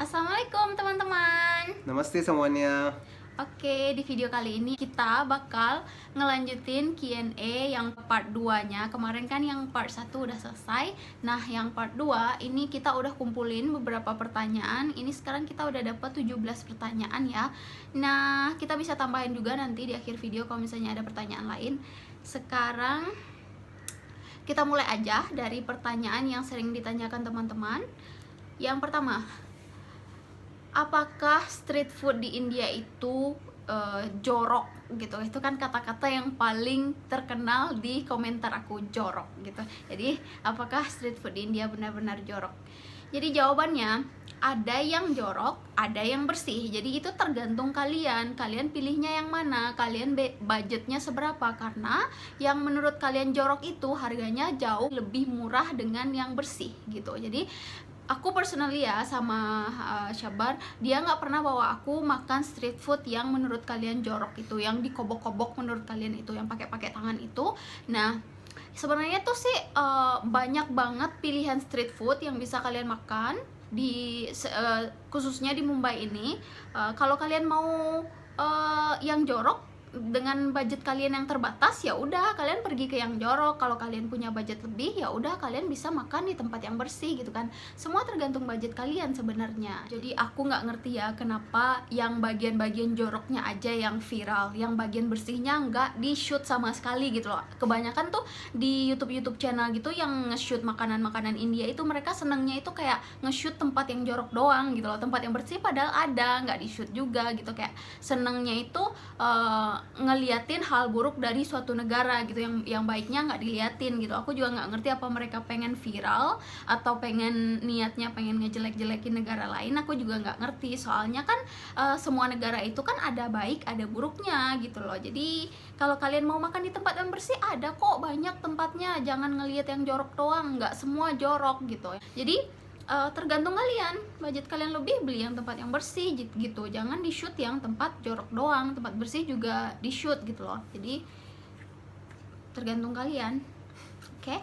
Assalamualaikum teman-teman. Namaste semuanya. Oke, di video kali ini kita bakal ngelanjutin Q&A yang part 2-nya. Kemarin kan yang part 1 udah selesai. Nah, yang part 2 ini kita udah kumpulin beberapa pertanyaan. Ini sekarang kita udah dapat 17 pertanyaan ya. Nah, kita bisa tambahin juga nanti di akhir video kalau misalnya ada pertanyaan lain. Sekarang kita mulai aja dari pertanyaan yang sering ditanyakan teman-teman. Yang pertama, apakah street food di India itu jorok gitu? Itu kan kata-kata yang paling terkenal di komentar aku, jorok gitu. Jadi apakah street food di India benar-benar jorok? Jadi jawabannya ada yang jorok, ada yang bersih. Jadi itu tergantung kalian. Kalian pilihnya yang mana? Kalian budgetnya seberapa? Karena yang menurut kalian jorok itu harganya jauh lebih murah dengan yang bersih gitu. Jadi aku personally ya sama Syabar, dia nggak pernah bawa aku makan street food yang menurut kalian jorok itu, yang dikobok-kobok menurut kalian itu, yang pakai tangan itu. Nah, sebenarnya tuh sih banyak banget pilihan street food yang bisa kalian makan di khususnya di Mumbai ini. Kalau kalian mau yang jorok dengan budget kalian yang terbatas, ya udah kalian pergi ke yang jorok. Kalau kalian punya budget lebih, ya udah kalian bisa makan di tempat yang bersih gitu kan. Semua tergantung budget kalian sebenarnya. Jadi aku nggak ngerti ya kenapa yang bagian-bagian joroknya aja yang viral, yang bagian bersihnya nggak di shoot sama sekali gitu loh. Kebanyakan tuh di YouTube channel gitu yang nge-shoot makanan-makanan India itu, mereka senengnya itu kayak nge-shoot tempat yang jorok doang gitu loh. Tempat yang bersih padahal ada, nggak di shoot juga gitu. Kayak senengnya itu ngeliatin hal buruk dari suatu negara gitu, yang baiknya nggak diliatin gitu. Aku juga nggak ngerti apa mereka pengen viral atau pengen niatnya pengen ngejelek-jelekin negara lain. Aku juga nggak ngerti, soalnya kan semua negara itu kan ada baik ada buruknya gitu loh. Jadi kalau kalian mau makan di tempat yang bersih, ada kok banyak tempatnya. Jangan ngeliat yang jorok doang, nggak semua jorok gitu. Jadi tergantung kalian, budget kalian lebih beli yang tempat yang bersih gitu. Jangan di shoot yang tempat jorok doang, tempat bersih juga di shoot gitu loh. Jadi tergantung kalian. Oke?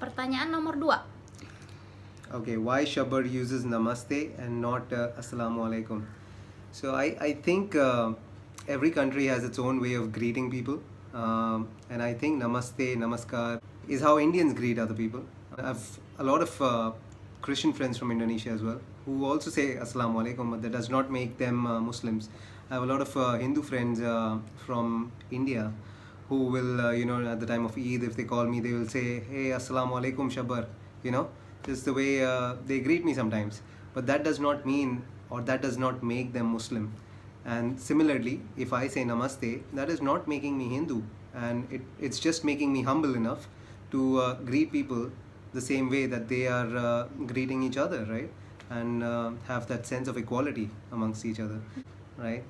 Pertanyaan nomor 2. Okay, why Shabbar uses Namaste and not Assalamualaikum? So I think every country has its own way of greeting people, and I think Namaste, Namaskar is how Indians greet other people. I've a lot of Christian friends from Indonesia as well who also say Assalamualaikum, but that does not make them Muslims. I have a lot of Hindu friends from India who will, at the time of Eid, if they call me, they will say, "Hey, Assalamualaikum, Shabbar." Just the way they greet me sometimes. But that does not mean, or that does not make them Muslim. And similarly, if I say Namaste, that is not making me Hindu, and it's just making me humble enough to greet people the same way that they are greeting each other, right? And have that sense of equality amongst each other, right?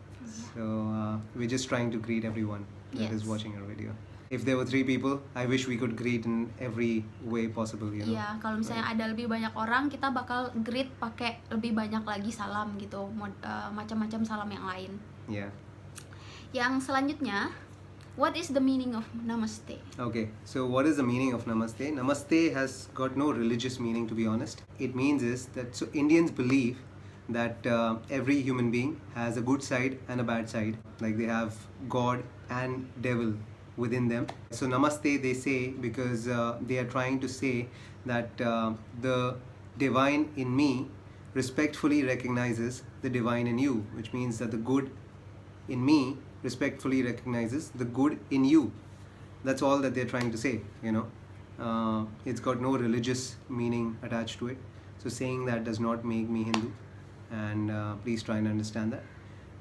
So we're just trying to greet everyone that is Yes. watching our video. If there were 3 people, I wish we could greet in every way possible, Iya, kalau misalnya ada lebih banyak orang, kita bakal greet pakai lebih banyak lagi salam gitu, macam-macam salam yang lain. Yeah. Yang selanjutnya, what is the meaning of Namaste? Okay, so what is the meaning of Namaste? Namaste has got no religious meaning, to be honest. It means is that, so Indians believe that every human being has a good side and a bad side. Like they have God and devil within them. So Namaste they say because they are trying to say that the divine in me respectfully recognizes the divine in you, which means that the good in me respectfully recognizes the good in you. That's all that they're trying to say, It's got no religious meaning attached to it. So saying that does not make me Hindu, and please try and understand that.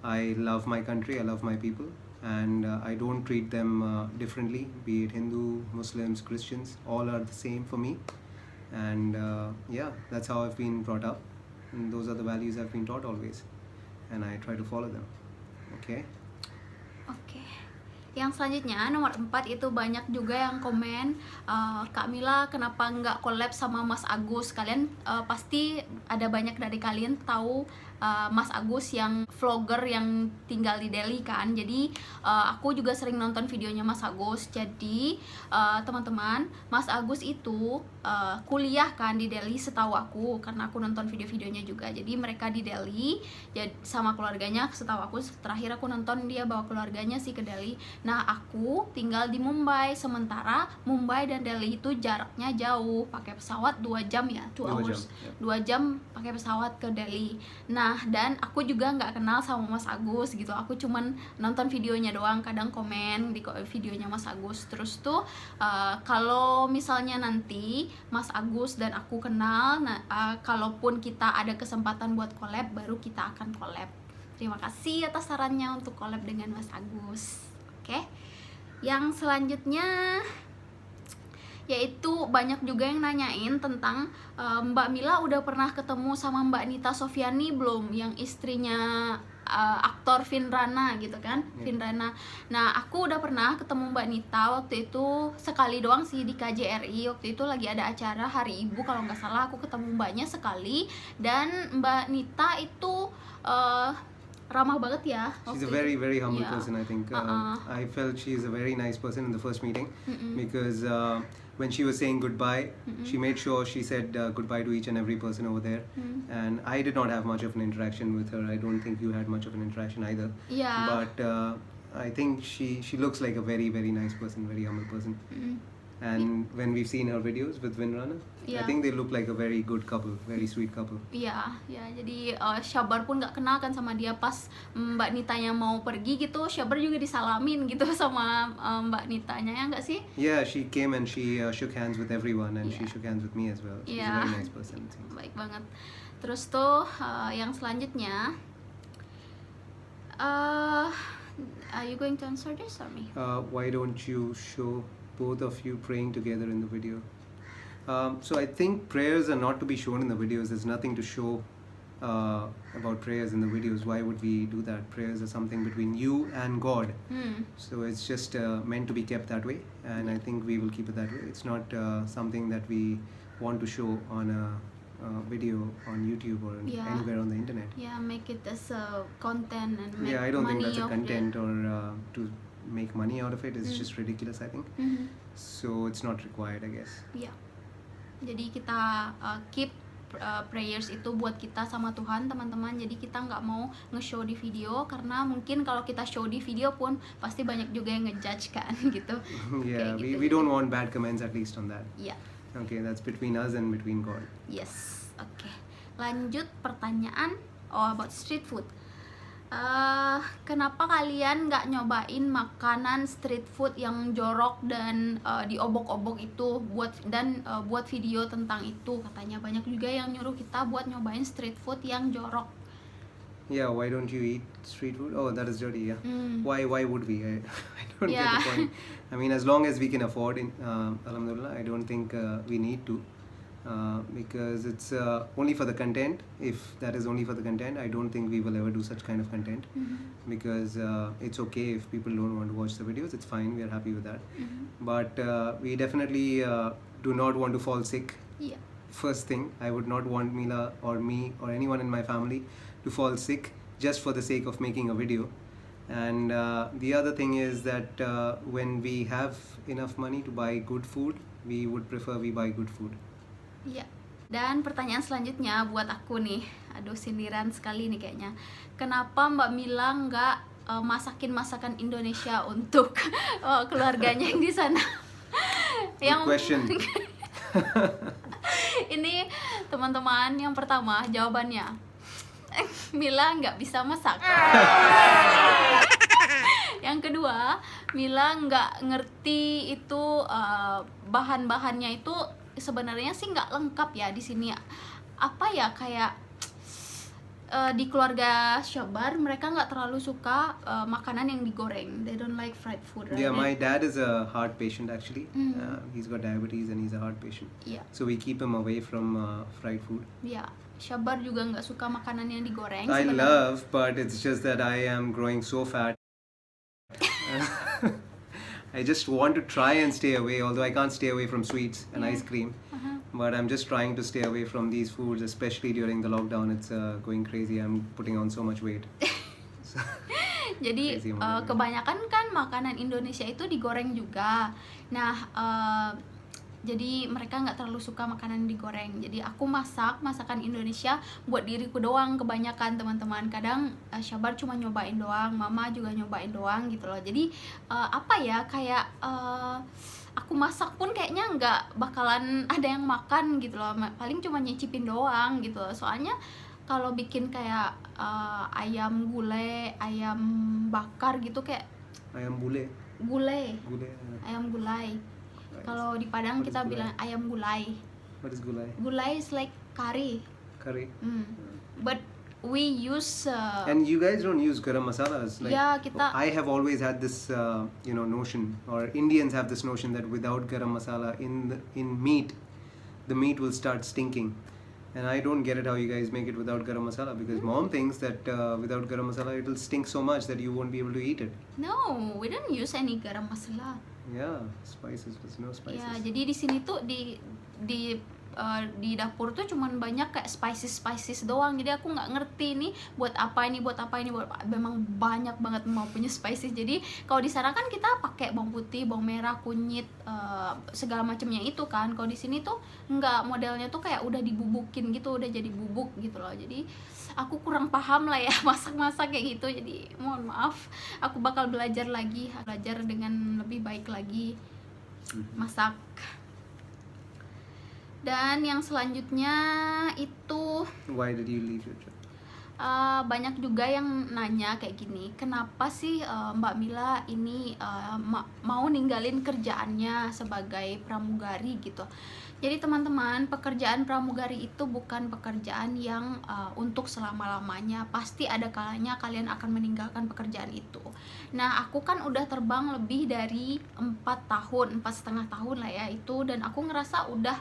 I love my country, I love my people, and I don't treat them differently, be it Hindu, Muslims, Christians, all are the same for me. And that's how I've been brought up, and those are the values I've been taught always, and I try to follow them. Okay. Oke. Yang selanjutnya nomor 4 itu banyak juga yang komen, Kak Mila kenapa nggak collab sama Mas Agus. Kalian pasti ada banyak dari kalian tahu Mas Agus yang vlogger yang tinggal di Delhi kan. Jadi aku juga sering nonton videonya Mas Agus. Jadi teman-teman, Mas Agus itu kuliah kan di Delhi setahu aku, karena aku nonton video-videonya juga. Jadi mereka di Delhi sama keluarganya, setahu aku terakhir aku nonton dia bawa keluarganya sih ke Delhi. Nah aku tinggal di Mumbai, sementara Mumbai dan Delhi itu jaraknya jauh, pakai pesawat 2 jam ya, 2 hours, 2 jam pakai pesawat ke Delhi. Nah dan aku juga nggak kenal sama Mas Agus gitu, aku cuman nonton videonya doang, kadang komen di videonya Mas Agus. Terus tuh kalau misalnya nanti Mas Agus dan aku kenal, kalaupun kita ada kesempatan buat collab, baru kita akan collab. Terima kasih atas sarannya untuk collab dengan Mas Agus. Oke, yang selanjutnya yaitu banyak juga yang nanyain tentang Mbak Mila udah pernah ketemu sama Mbak Nita Sofiani belum, yang istrinya aktor Finrana gitu kan, Finrana. Nah aku udah pernah ketemu Mbak Nita waktu itu sekali doang sih di KJRI. Waktu itu lagi ada acara Hari Ibu kalau nggak salah, aku ketemu mbaknya sekali. Dan Mbak Nita itu ramah banget ya. She's a very humble person, I think. I felt she is a very nice person in the first meeting because when she was saying goodbye, she made sure she said goodbye to each and every person over there. And I did not have much of an interaction with her. I don't think you had much of an interaction either. Yeah. But I think she looks like a very nice person, very humble person. And when we've seen her videos with Vinrana, I think they look like a very good couple, very sweet couple. Iya, ya jadi Syabar pun nggak kenal kan sama dia. Pas Mbak Nitanya mau pergi gitu, Syabar juga disalamin gitu sama Mbak Nitanya, ya nggak sih? Yeah, she came and she shook hands with everyone and she shook hands with me as well. She's a very nice person. Baik banget. Terus tuh yang selanjutnya, are you going to answer this or me? Why don't you show both of you praying together in the video? So I think prayers are not to be shown in the videos. There's nothing to show about prayers in the videos. Why would we do that? Prayers are something between you and God. So it's just meant to be kept that way, and I think we will keep it that way. It's not something that we want to show on a video on YouTube or anywhere on the internet. Yeah, make it as a content and make I don't think money that's a of content it. or to make money out of it. It's just ridiculous, I think. So it's not required, I guess. Iya. Jadi kita keep prayers itu buat kita sama Tuhan, teman-teman. Jadi kita nggak mau nge-show di video, karena mungkin kalau kita show di video pun pasti banyak juga yang ngejudge kan gitu. Yeah, gitu. we don't want bad comments at least on that. Iya. Okay, that's between us and between God. Yes. Oke. Lanjut pertanyaan about street food. Kenapa kalian nggak nyobain makanan street food yang jorok dan diobok-obok itu buat video tentang itu? Katanya banyak juga yang nyuruh kita buat nyobain street food yang jorok. Yeah, why don't you eat street food? Oh, that is dirty, yeah. Why would we? I don't get the point. I mean, as long as we can afford it, alhamdulillah, I don't think we need to. Because it's only for the content. If that is only for the content, I don't think we will ever do such kind of content. Because it's okay if people don't want to watch the videos, it's fine, we are happy with that. But we definitely do not want to fall sick. Yeah. First thing, I would not want Mila or me or anyone in my family to fall sick just for the sake of making a video. And the other thing is that when we have enough money to buy good food, we would prefer we buy good food. Iya. Dan pertanyaan selanjutnya buat aku nih, aduh sindiran sekali nih kayaknya. Kenapa Mbak Mila nggak masakin masakan Indonesia untuk keluarganya yang di sana? Good question. Ini teman-teman, yang pertama jawabannya, Mila nggak bisa masak. Yang kedua, Mila nggak ngerti itu bahan-bahannya itu sebenarnya sih nggak lengkap ya di sini. Apa ya, kayak di keluarga Syabar mereka nggak terlalu suka makanan yang digoreng. They don't like fried food, right? Yeah, my dad is a heart patient actually. He's got diabetes and he's a heart patient. Yeah. So we keep him away from fried food. Yeah. Syabar juga nggak suka makanan yang digoreng. I love, but it's just that I am growing so fat. I just want to try and stay away, although I can't stay away from sweets and ice cream. But I'm just trying to stay away from these foods, especially during the lockdown. It's going crazy. I'm putting on so much weight. So, Jadi Crazy banget. kebanyakan kan makanan Indonesia itu digoreng juga. Nah, jadi mereka nggak terlalu suka makanan digoreng. Jadi aku masakan Indonesia buat diriku doang kebanyakan, teman-teman. Kadang Syabar cuma nyobain doang, Mama juga nyobain doang gitu loh. Jadi apa ya, kayak aku masak pun kayaknya nggak bakalan ada yang makan gitu loh. Paling cuma nyicipin doang gitu loh. Soalnya kalau bikin kayak ayam gulai, ayam bakar gitu, kayak ayam bule. gulai, Gulai. ayam gulai. Right. Kalau di Padang What is kita gulai? bilang ayam gulai. What is gulai? Gulai is like curry. Curry. But we use And you guys don't use garam masalas. Like, Yeah, kita- I have always had this, notion, or Indians have this notion that without garam masala in meat, the meat will start stinking. And I don't get it how you guys make it without garam masala, because mom thinks that without garam masala it will stink so much that you won't be able to eat it. no, we don't use any garam masala. Yeah, spices, there's no spices. Ya, jadi di sini tuh di dapur tuh cuman banyak kayak spices doang. Jadi aku nggak ngerti nih buat apa ini, memang banyak banget mau punya spices. Jadi kalau di sana kan kita pakai bawang putih, bawang merah, kunyit, segala macamnya itu kan. Kalau di sini tuh nggak, modelnya tuh kayak udah dibubukin gitu, udah jadi bubuk gitu loh. Jadi aku kurang paham lah ya masak-masak kayak gitu. Jadi mohon maaf, aku bakal belajar dengan lebih baik lagi masak. Dan yang selanjutnya itu Why did you leave your job? banyak juga yang nanya kayak gini, kenapa sih Mbak Mila ini mau ninggalin kerjaannya sebagai pramugari gitu. Jadi teman-teman, pekerjaan pramugari itu bukan pekerjaan yang untuk selama-lamanya. Pasti ada kalanya kalian akan meninggalkan pekerjaan itu. Nah, aku kan udah terbang lebih dari 4,5 tahun lah ya itu, dan aku ngerasa udah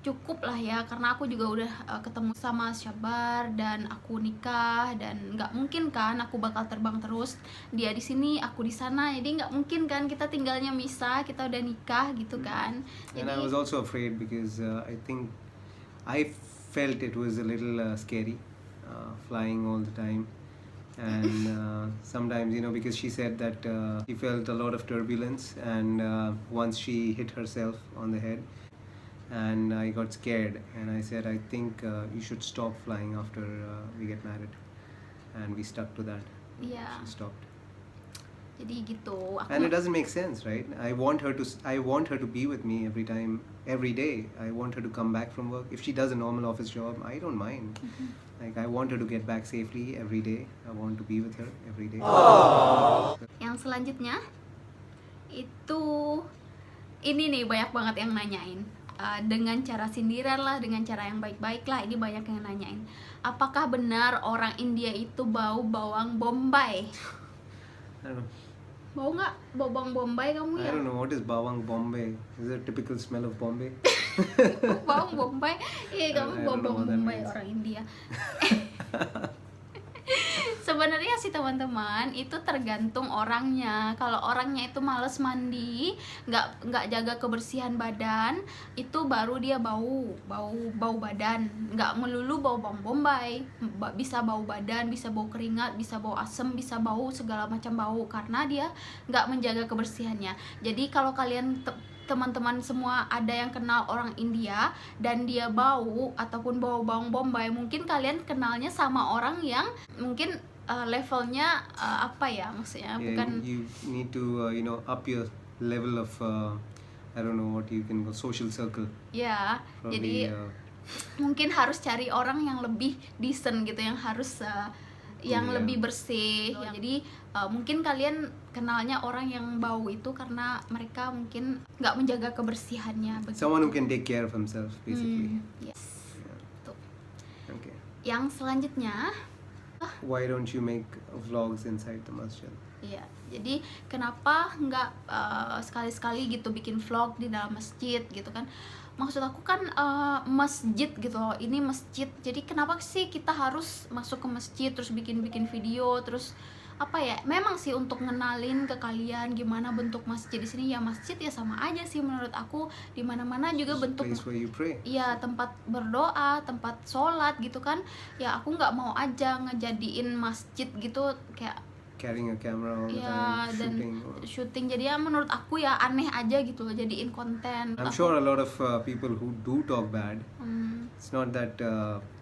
cukup lah ya, karena aku juga udah ketemu sama Syabar dan aku nikah, dan nggak mungkin kan aku bakal terbang terus, dia di sini aku di sana, jadi nggak mungkin kan kita tinggalnya misah, kita udah nikah gitu kan. And I was also afraid because I think I felt it was a little scary flying all the time. And sometimes, because she said that she felt a lot of turbulence, and once she hit herself on the head, and I got scared, and I said, I think you should stop flying after we get married. And we stuck to that. Iya, She stopped. jadi gitu. And it doesn't make sense, right? I want her to be with me every day. I want her to come back from work. If she does a normal office job, I don't mind. Like, I want her to get back safely every day. I want to be with her every day. Yang selanjutnya itu, ini nih banyak banget yang nanyain. Dengan cara sindiran lah, dengan cara yang baik-baik lah, ini banyak yang nanyain. Apakah benar orang India itu bau bawang bombay? I don't know. Bau nggak bawang bombay kamu I ya? don't know what is bawang Bombay. Is it a typical smell of Bombay? Bawang bombay? Iya, kamu I bau don't know bawang what that bombay means. orang India. Sebenarnya sih teman-teman, itu tergantung orangnya. Kalau orangnya itu males mandi, nggak jaga kebersihan badan, itu baru dia bau badan. Nggak melulu bau bawang bombay, bisa bau badan, bisa bau keringat, bisa bau asem, bisa bau segala macam bau, karena dia nggak menjaga kebersihannya. Jadi kalau kalian teman-teman semua ada yang kenal orang India dan dia bau ataupun bau bawang bombay, mungkin kalian kenalnya sama orang yang mungkin levelnya apa ya, maksudnya Yeah, bukan you need to up your level of I don't know what you can call social circle. ya. Probably, Jadi mungkin harus cari orang yang lebih decent gitu, yang harus yang Iya. lebih bersih. Jadi mungkin kalian kenalnya orang yang bau itu karena mereka mungkin nggak menjaga kebersihannya begitu. someone who can take care of himself, basically. Yes. Tuh. Okay. Yang selanjutnya, Why don't you make vlogs inside the masjid? iya, jadi kenapa nggak sekali-sekali gitu bikin vlog di dalam masjid gitu kan? Maksud aku kan masjid gitu loh, ini masjid. Jadi kenapa sih kita harus masuk ke masjid terus bikin video, terus apa ya, memang sih untuk ngenalin ke kalian gimana bentuk masjid di sini. Ya masjid ya sama aja sih menurut aku, di mana-mana juga It's a bentuk place where you pray. ya tempat berdoa, tempat sholat gitu kan. Ya aku nggak mau aja ngejadiin masjid gitu kayak Carrying a camera all the ya time, dan shooting. syuting. Jadi ya menurut aku ya aneh aja gitu loh jadiin konten. I'm sure a lot of people who do talk bad. Hmm, It's not that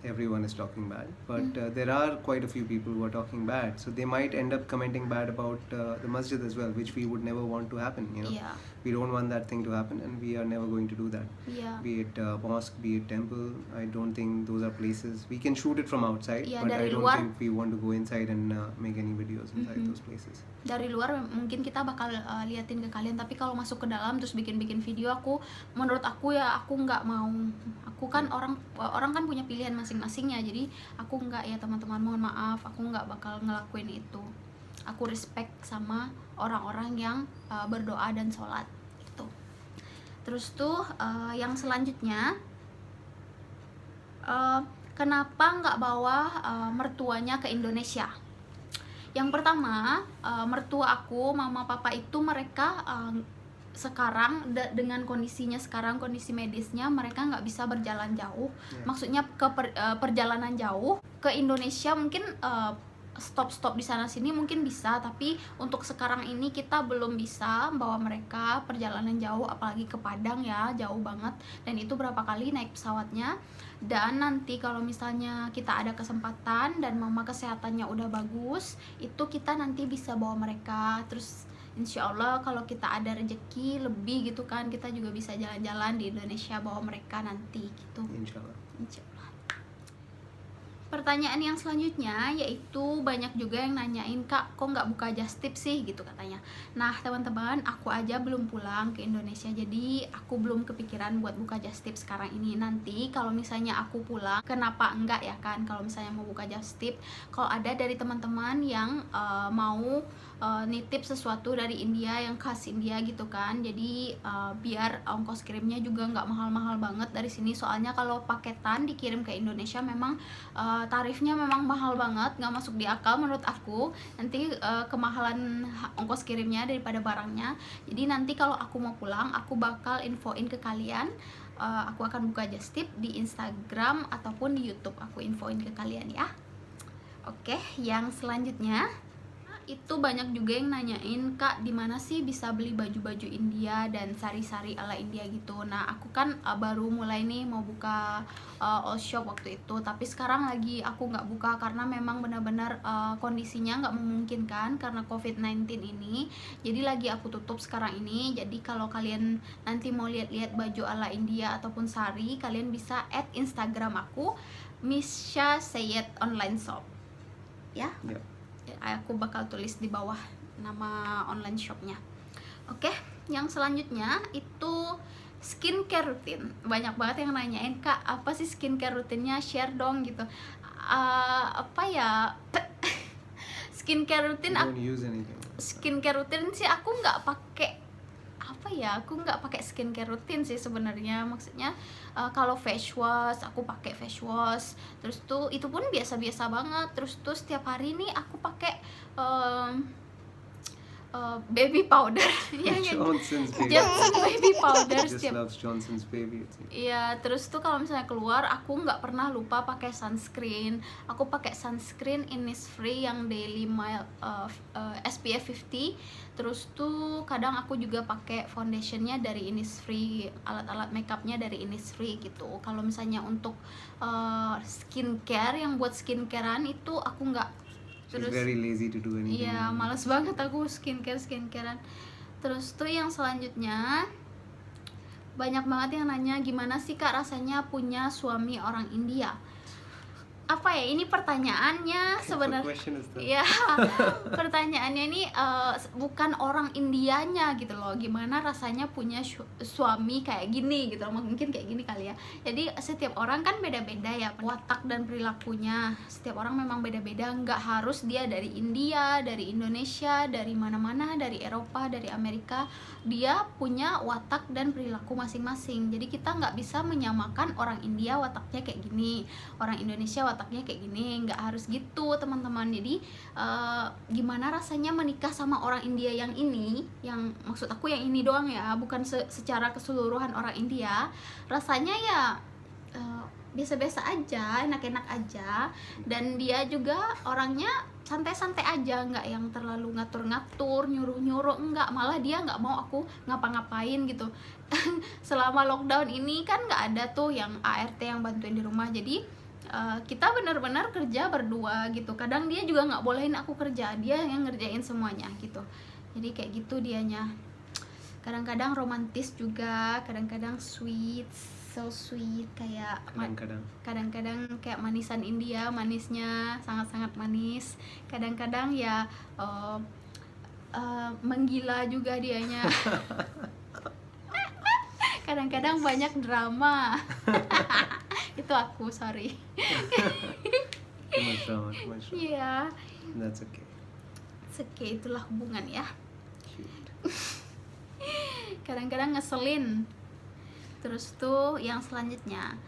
everyone is talking bad, but there are quite a few people who are talking bad. So they might end up commenting bad about the masjid as well, which we would never want to happen. You know, iya, we don't want that thing to happen, and we are never going to do that. iya. Be it mosque, be it temple, I don't think those are places we can shoot it from outside. Yeah, but I dari don't luar. think we want to go inside and make any videos inside those places. Dari luar mungkin kita bakal liatin ke kalian, tapi kalau masuk ke dalam terus bikin video, menurut aku ya aku nggak mau. Aku kan orang kan punya pilihan masing-masingnya, jadi aku nggak ya teman-teman, mohon maaf, aku nggak bakal ngelakuin itu. Aku respect sama orang-orang yang berdoa dan sholat gitu. Terus tuh yang selanjutnya, kenapa nggak bawa mertuanya ke Indonesia? Yang pertama, mertua aku, mama papa itu mereka sekarang dengan kondisinya sekarang, kondisi medisnya, mereka nggak bisa berjalan jauh. Maksudnya ke perjalanan jauh ke Indonesia mungkin stop di sana sini mungkin bisa, tapi untuk sekarang ini kita belum bisa bawa mereka perjalanan jauh, apalagi ke Padang ya, jauh banget, dan itu berapa kali naik pesawatnya. Dan nanti kalau misalnya kita ada kesempatan dan mama kesehatannya udah bagus, itu kita nanti bisa bawa mereka. Terus insya Allah kalau kita ada rezeki lebih gitu kan, kita juga bisa jalan-jalan di Indonesia bawa mereka nanti gitu. Inshallah. Insya Allah. Pertanyaan yang selanjutnya yaitu banyak juga yang nanyain, Kak, kok nggak buka just tip sih gitu katanya. Nah teman-teman, aku aja belum pulang ke Indonesia, jadi aku belum kepikiran buat buka just tip sekarang ini. Nanti kalau misalnya aku pulang, kenapa enggak ya kan kalau misalnya mau buka just tip. Kalau ada dari teman-teman yang mau nitip sesuatu dari India yang khas India gitu kan, jadi biar ongkos kirimnya juga nggak mahal-mahal banget dari sini. Soalnya kalau paketan dikirim ke Indonesia memang tarifnya memang mahal banget, nggak masuk di akal menurut aku. Nanti kemahalan ongkos kirimnya daripada barangnya. Jadi nanti kalau aku mau pulang, aku bakal infoin ke kalian. Aku akan buka just tip di Instagram ataupun di YouTube, aku infoin ke kalian ya. Oke, yang selanjutnya itu banyak juga yang nanyain, Kak, di mana sih bisa beli baju-baju India dan sari-sari ala India gitu. Nah aku kan baru mulai nih mau buka all shop waktu itu, tapi sekarang lagi aku nggak buka karena memang benar-benar kondisinya nggak memungkinkan karena COVID-19 ini. Jadi lagi aku tutup sekarang ini. Jadi kalau kalian nanti mau lihat-lihat baju ala India ataupun sari, kalian bisa add Instagram aku, Misha Sayed Online Shop ya. Yeah. Aku bakal tulis di bawah nama online shopnya. Oke, yang selanjutnya itu skincare rutin. Banyak banget yang nanyain, Kak, apa sih skincare rutinnya, share dong gitu. Apa ya skincare rutin? You don't use anything. Skincare rutin sih aku nggak pakai, apa ya, aku nggak pakai skincare rutin sih sebenarnya. Maksudnya kalau face wash aku pakai face wash, terus tuh itu pun biasa-biasa banget. Terus tuh setiap hari nih aku pakai baby powder ya, Johnson's baby. Johnson baby powder Just setiap. loves Johnson's baby. It's like, Iya, terus tuh kalau misalnya keluar aku nggak pernah lupa pakai sunscreen. Aku pakai sunscreen Innisfree yang Daily Mild SPF 50. Terus tuh kadang aku juga pakai foundationnya dari Innisfree, alat-alat makeupnya dari Innisfree gitu. Kalau misalnya untuk skincare, yang buat skincarean itu aku nggak. she's very lazy to do anything. Iya, males banget aku skincarean. Terus tuh yang selanjutnya, banyak banget yang nanya, gimana sih, Kak, rasanya punya suami orang India? Apa ya, ini pertanyaannya sebenarnya. Question is that. Ya, pertanyaannya ini bukan orang Indianya gitu loh. Gimana rasanya punya suami kayak gini gitu loh. Mungkin kayak gini kali ya. Jadi setiap orang kan beda-beda ya watak dan perilakunya. Setiap orang memang beda-beda. Nggak harus dia dari India, dari Indonesia, dari mana-mana, dari Eropa, dari Amerika. Dia punya watak dan perilaku masing-masing. Jadi kita nggak bisa menyamakan orang India wataknya kayak gini, orang Indonesia wataknya kayak gini. Nggak harus gitu teman-teman. Jadi gimana rasanya menikah sama orang India yang ini, yang maksud aku yang ini doang ya, bukan secara keseluruhan orang India. Rasanya ya biasa-biasa aja, enak-enak aja, dan dia juga orangnya santai-santai aja, nggak yang terlalu ngatur-ngatur, nyuruh-nyuruh, enggak, malah dia nggak mau aku ngapa-ngapain gitu. Selama lockdown ini kan nggak ada tuh yang ART yang bantuin di rumah, jadi kita benar-benar kerja berdua gitu. Kadang dia juga nggak bolehin aku kerja, dia yang ngerjain semuanya gitu. Jadi kayak gitu dianya. Kadang-kadang romantis juga, kadang-kadang sweet, so sweet, kayak kadang-kadang kayak manisan India, manisnya sangat-sangat manis. Kadang-kadang ya menggila juga dianya. Kadang-kadang banyak drama. Itu aku, sorry. Too much drama. Iya. That's okay. It's okay, itulah hubungan ya. Cute. Kadang-kadang ngeselin. Terus tuh yang selanjutnya,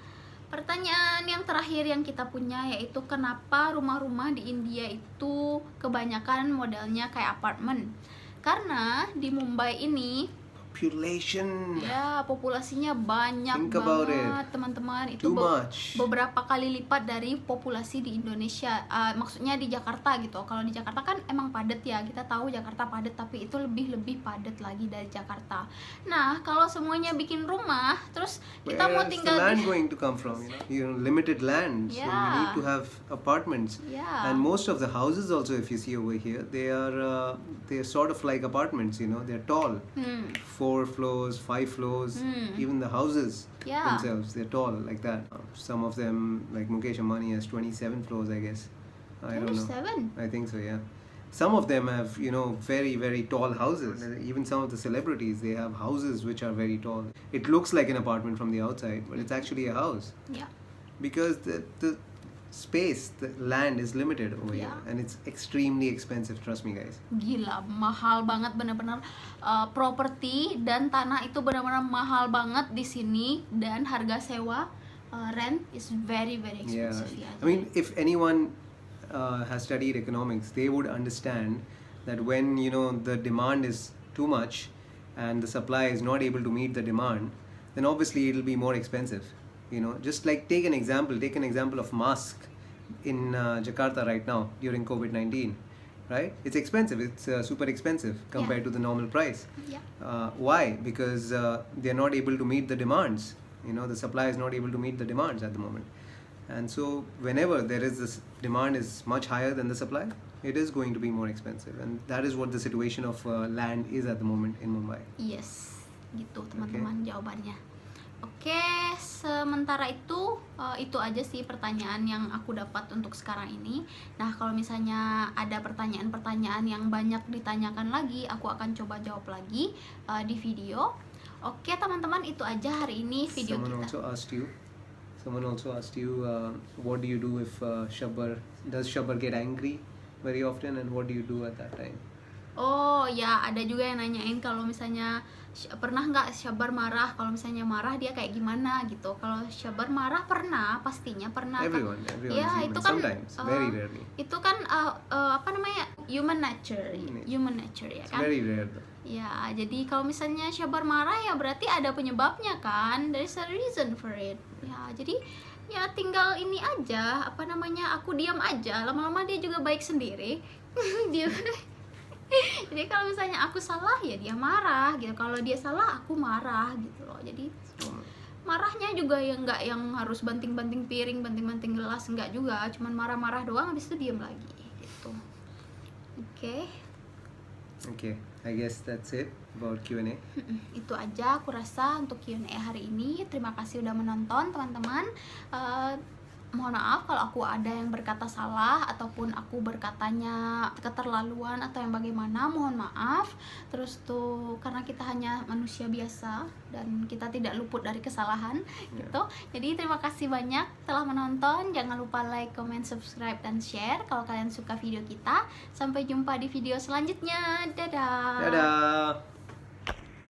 pertanyaan yang terakhir yang kita punya yaitu kenapa rumah-rumah di India itu kebanyakan modelnya kayak apartemen. Karena di Mumbai ini Population. ya populasinya banyak Think about banget teman-teman. Itu Too much. beberapa kali lipat dari populasi di Indonesia. Maksudnya di Jakarta gitu. Kalau di Jakarta kan emang padat ya, kita tahu Jakarta padat, tapi itu lebih padat lagi dari Jakarta. Nah kalau semuanya bikin rumah, terus kita mau Where's tinggal the land di going to come from? Limited land, so you need Yeah. to have apartments. Yeah. And most of the houses also, if you see over here, they're sort of like apartments. They're tall, 4 floors, 5 floors. Even the houses Yeah. themselves, they're tall like that. Some of them, like Mukesh Ambani, has 27 floors, I guess. I don't know. 7. I think so, yeah. Some of them have, very, very tall houses. Even some of the celebrities, they have houses which are very tall. It looks like an apartment from the outside, but it's actually a house. Ya. Because the space, the land is limited over here. Yeah. And it's extremely expensive, trust me guys. Gila, mahal banget bener-bener. Properti dan tanah itu benar-benar mahal banget di sini, dan harga sewa rent is very expensive ya. I mean, if anyone has studied economics, they would understand that when the demand is too much and the supply is not able to meet the demand, then obviously it'll be more expensive. Just like take an example of mask in Jakarta right now during COVID-19, right? It's expensive. It's super expensive compared to the normal price. Yeah. Why? Because they're not able to meet the demands. The supply is not able to meet the demands at the moment. And so whenever there is this demand is much higher than the supply, it is going to be more expensive. And that is what the situation of land is at the moment in Mumbai. Yes, gitu teman-teman jawabannya. Oke, sementara itu aja sih pertanyaan yang aku dapat untuk sekarang ini. Nah, kalau misalnya ada pertanyaan-pertanyaan yang banyak ditanyakan lagi, aku akan coba jawab lagi di video. Oke, teman-teman, itu aja hari ini video Someone also asked you, what do you do if does Shabbar get angry very often, and what do you do at that time? Oh ya, ada juga yang nanyain kalau misalnya pernah nggak Shabbar marah, kalau misalnya marah dia kayak gimana gitu. Kalau Shabbar marah pastinya pernah. Everyone ya, is itu human. kan Sometimes, very rarely. Itu kan apa namanya, human nature ya It's kan. very rare though. Ya, jadi kalau misalnya Shabbar marah ya berarti ada penyebabnya kan. There's a reason for it. Ya, jadi ya tinggal ini aja, apa namanya, aku diam aja, lama-lama dia juga baik sendiri. Dia jadi kalau misalnya aku salah ya dia marah gitu, kalau dia salah aku marah gitu loh. Jadi marahnya juga ya nggak yang harus banting-banting piring, banting-banting gelas, nggak juga, cuman marah-marah doang habis itu diam lagi gitu. Okay, I guess that's it about Q&A. Itu aja aku rasa untuk Q&A hari ini. Terima kasih udah menonton teman-teman. Mohon maaf kalau aku ada yang berkata salah ataupun aku berkatanya keterlaluan atau yang bagaimana, mohon maaf. Terus tuh karena kita hanya manusia biasa dan kita tidak luput dari kesalahan gitu. Jadi terima kasih banyak telah menonton. Jangan lupa like, comment, subscribe, dan share kalau kalian suka video kita. Sampai jumpa di video selanjutnya. Dadah. Dadah.